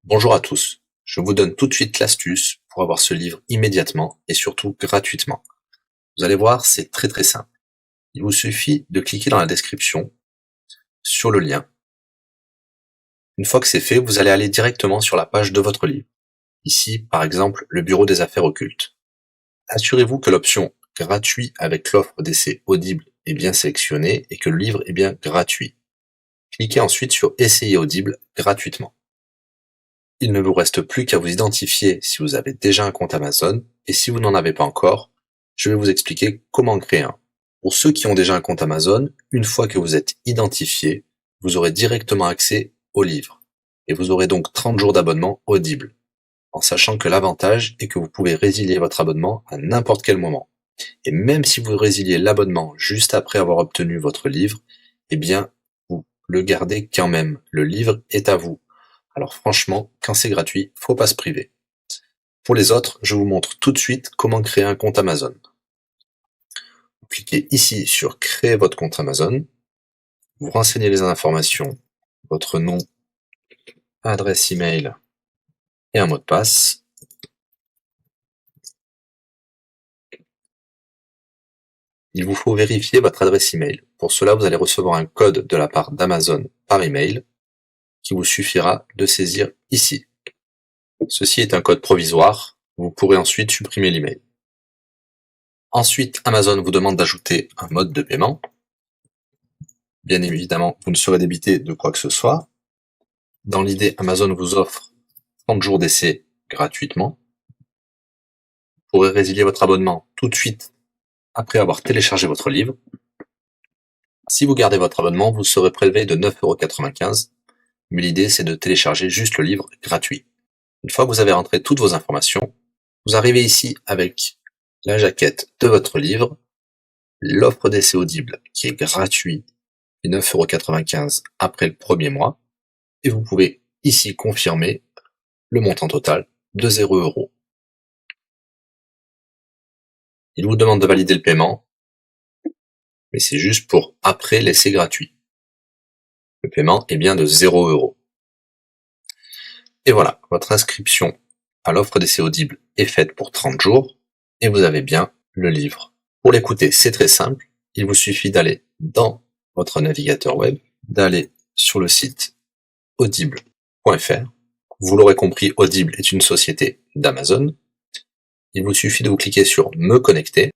Bonjour à tous, je vous donne tout de suite l'astuce pour avoir ce livre immédiatement et surtout gratuitement. Vous allez voir, c'est très simple. Il vous suffit de cliquer dans la description sur le lien. Une fois que c'est fait, vous allez aller directement sur la page de votre livre. Ici, par exemple, le bureau des affaires occultes. Assurez-vous que l'option gratuit avec l'offre d'essai Audible est bien sélectionnée et que le livre est bien gratuit. Cliquez ensuite sur Essayer Audible gratuitement. Il ne vous reste plus qu'à vous identifier si vous avez déjà un compte Amazon, et si vous n'en avez pas encore, je vais vous expliquer comment créer un. Pour ceux qui ont déjà un compte Amazon, une fois que vous êtes identifié, vous aurez directement accès au livre, et vous aurez donc 30 jours d'abonnement Audible, en sachant que l'avantage est que vous pouvez résilier votre abonnement à n'importe quel moment. Et même si vous résiliez l'abonnement juste après avoir obtenu votre livre, eh bien, vous le gardez quand même. Le livre est à vous. Alors franchement, quand c'est gratuit, faut pas se priver. Pour les autres, je vous montre tout de suite comment créer un compte Amazon. Vous cliquez ici sur créer votre compte Amazon. Vous renseignez les informations, votre nom, adresse email et un mot de passe. Il vous faut vérifier votre adresse email. Pour cela, vous allez recevoir un code de la part d'Amazon par email qui vous suffira de saisir ici. Ceci est un code provisoire. Vous pourrez ensuite supprimer l'email. Ensuite, Amazon vous demande d'ajouter un mode de paiement. Bien évidemment, vous ne serez débité de quoi que ce soit. Dans l'idée, Amazon vous offre 30 jours d'essai gratuitement. Vous pourrez résilier votre abonnement tout de suite après avoir téléchargé votre livre. Si vous gardez votre abonnement, vous serez prélevé de 9,95 €, mais l'idée c'est de télécharger juste le livre gratuit. Une fois que vous avez rentré toutes vos informations, vous arrivez ici avec la jaquette de votre livre, l'offre d'essai Audible qui est gratuit et 9,95 € après le premier mois, et vous pouvez ici confirmer le montant total de 0 €. Il vous demande de valider le paiement, mais c'est juste pour après l'essai gratuit. Le paiement est bien de 0 €. Et voilà, votre inscription à l'offre d'essai Audible est faite pour 30 jours, et vous avez bien le livre. Pour l'écouter, c'est très simple, il vous suffit d'aller dans votre navigateur web, d'aller sur le site audible.fr. Vous l'aurez compris, Audible est une société d'Amazon. Il vous suffit de vous cliquer sur Me connecter,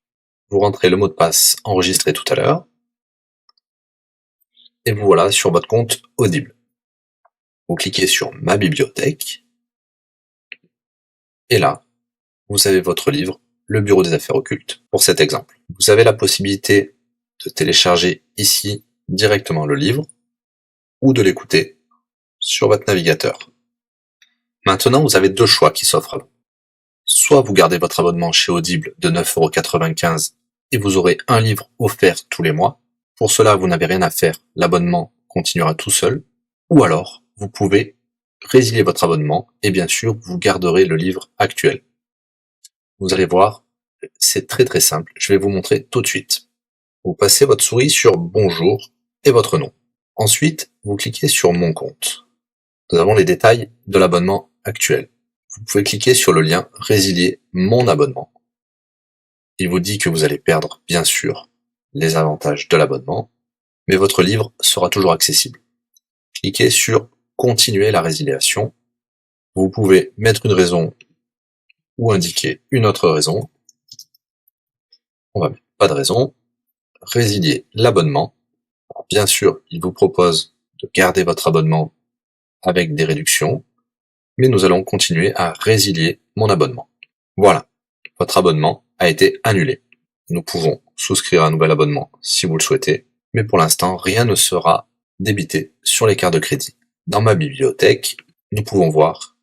vous rentrez le mot de passe enregistré tout à l'heure, et vous voilà sur votre compte Audible. Vous cliquez sur Ma bibliothèque, et là, vous avez votre livre, Le Bureau des affaires occultes, pour cet exemple. Vous avez la possibilité de télécharger ici directement le livre, ou de l'écouter sur votre navigateur. Maintenant, vous avez deux choix qui s'offrent à vous. Soit vous gardez votre abonnement chez Audible de 9,95 € et vous aurez un livre offert tous les mois. Pour cela, vous n'avez rien à faire, l'abonnement continuera tout seul. Ou alors, vous pouvez résilier votre abonnement et bien sûr, vous garderez le livre actuel. Vous allez voir, c'est très simple, je vais vous montrer tout de suite. Vous passez votre souris sur Bonjour et votre nom. Ensuite, vous cliquez sur Mon compte. Nous avons les détails de l'abonnement actuel. Vous pouvez cliquer sur le lien Résilier mon abonnement. Il vous dit que vous allez perdre, bien sûr, les avantages de l'abonnement, mais votre livre sera toujours accessible. Cliquez sur Continuer la résiliation. Vous pouvez mettre une raison ou indiquer une autre raison. On va mettre pas de raison. Résilier l'abonnement. Bien sûr, il vous propose de garder votre abonnement avec des réductions, mais nous allons continuer à résilier mon abonnement. Voilà, votre abonnement a été annulé. Nous pouvons souscrire un nouvel abonnement si vous le souhaitez, mais pour l'instant, rien ne sera débité sur les cartes de crédit. Dans ma bibliothèque, nous pouvons voir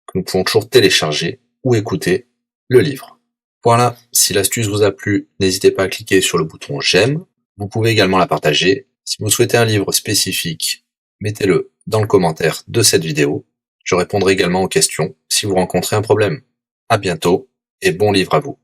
que nous pouvons toujours télécharger ou écouter le livre. Voilà, si l'astuce vous a plu, n'hésitez pas à cliquer sur le bouton j'aime. Vous pouvez également la partager. Si vous souhaitez un livre spécifique, mettez-le dans le commentaire de cette vidéo. Je répondrai également aux questions si vous rencontrez un problème. À bientôt et bon livre à vous.